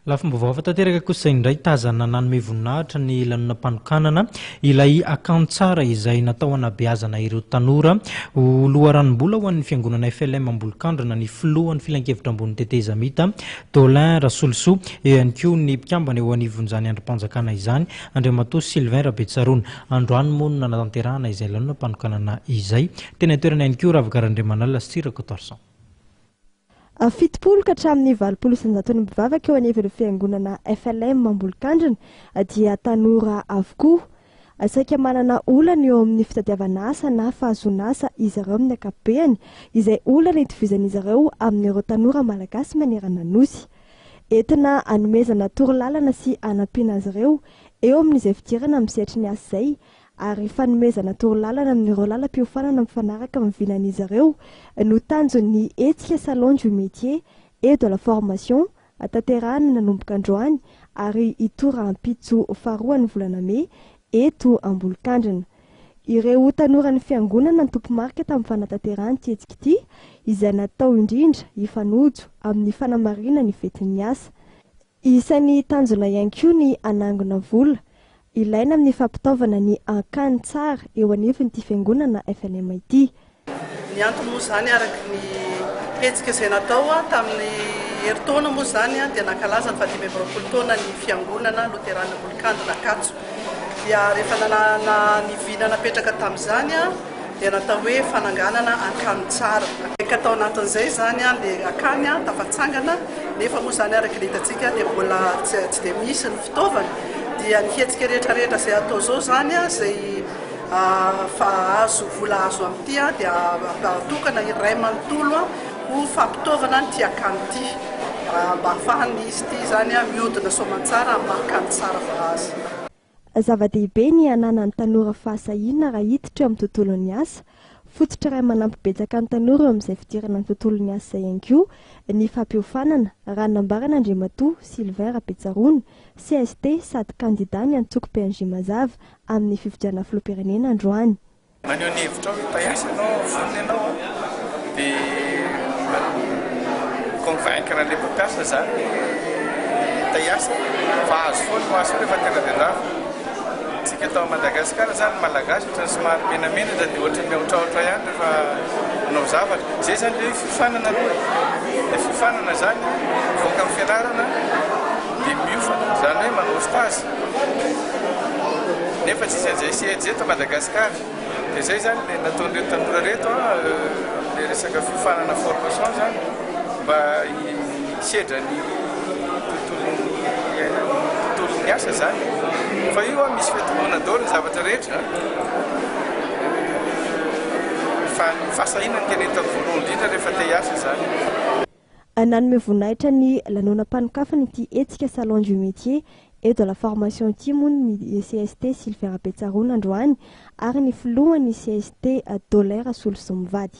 Lafomba vaovao tanteraka kosa indray tazana Nanome voninahitra ny lanonam-pitokanana ilay Akany Tsara izay natao hanabeazana ireo tanora ho loharanom-bola ho an'ny fiangonana FLM Ambolokandrina ny filohan'ny filan-kevitra ambony teteza mita Dolin Rasolosoa eo ihany koa ny mpikambana eo anivon'izany androm-panjakana izany Andriamatoa Sylvain Rabetsaroana androany moa natanterahana izay lanonam-pitokanana izay tena toerana ihany koa ravakaran-dremanala sirako torson fitopolo ka hatramin'ny 20 mivavaka eo anivon'ny fiangonana FLM Ambolokandrina dia tanora avokoa. Saika manana olana eo amin'ny fitadiavana asa na fahazoana asa izy ireo amin'ny ankapobeny izay olana itovizan'izy ireo amin'ireo tanora malagasy manerana nosy. Entina hanomezana torolalana sy hanampiana azy ireo eo amin'izay fidirana amin'ny sehatry ny asa izay ary fanomezana torolalana amin'ireo lalam-piofanana mifanaraka amin'ny vinan'izy ireo no tanjon'ny etsika salon du métier et de la formation tanterahana nanomboka androany ary itoram-pitso faharoa volana May eto Ambolokandrina. Ireo tanoran'ny fiangonana ny tompomarika tamin'ny fanatanterahany etsika ity izay natao indrindra hifanojo amin'ny fanamarina ny fetin'ny asa. Isan'ny tanjona ihany koa ny anangona vola ilaina amin'ny fampitaovana ny Akany Tsara eo anivon'ity fiangonana FLM ity. Ny antony moa zany araka ny hetsika izay natao tamin'ny herintaona moa zany dia nankalaza ny 20 taona ny fiangonana Loterana Ambolokandrina Akatso. Dia rehefa nivina napetraka tamin'izany dia natao hoe fananganana Akany Tsara. Ka tao anatin'izay zany dia akany tafatsangana nefa moa zany araka ny hitantsika dia mbola tsy dia misy ny fitaovana. Dia ny hetsika rehetrarehetra izay atao zao zany izay azo vola azo amin'ity dia atokana iray manontolo ho fampitaovana ny Akany ity mba ahafahany izy ity zany mihodina soamantsara amin'ny Akany Tsara fa azy. Zava-dehibe ny ananan'ny tanora fahasahiana raha hiditra amin'ny tontolon'ny asa. Fototra iray manampy betsaka ny tanora eo amin'izay fidirana ny tontolon'ny asa ihany koa ny fampiofanana raha nambarana Andriamatoa Sylvain Rabetsaroana CST sady kandida ny antsoko-PNJ mazava amin'ny fifidianana filoham-pirenena androany. Maneho ny hevitra hoe mpaiasa ianao vonona ianao dia convaincre ilay mpampiasa zany taiasa fa azo foana ho aso rehefa tena diandrava. Tsika tao Madagasikara zany malagasy ohatrany somary menamena dia ohatrany miaotraotra ihany rehefa manao zavatra. Izay zany ilay fifanana aloha. Ilay fifanana zany voaka amin'ny fianarana dia miofana zany hoe manao stage. Nefa tsisy an'izay CST tao Madagasikara. Dia izay zany ilay nataon'ireo tanora reto ilay resaka fifanana formation zany mba hisedra ny tontolon'ny asa zany. Fa io misy fitonoana daholo ny zavatra rehetra. Fa ny fahasahiana ny tena hitako voalohany indrindra rehefa te hiasa zany. Nanome voninahitra ny lanonam-panokafana ity etsika salon du métier et de la formation ity moa ny CST Sylvain Rabetsaroana androany ary ny filohan'ny CST Dolin Rasolosoa mivady.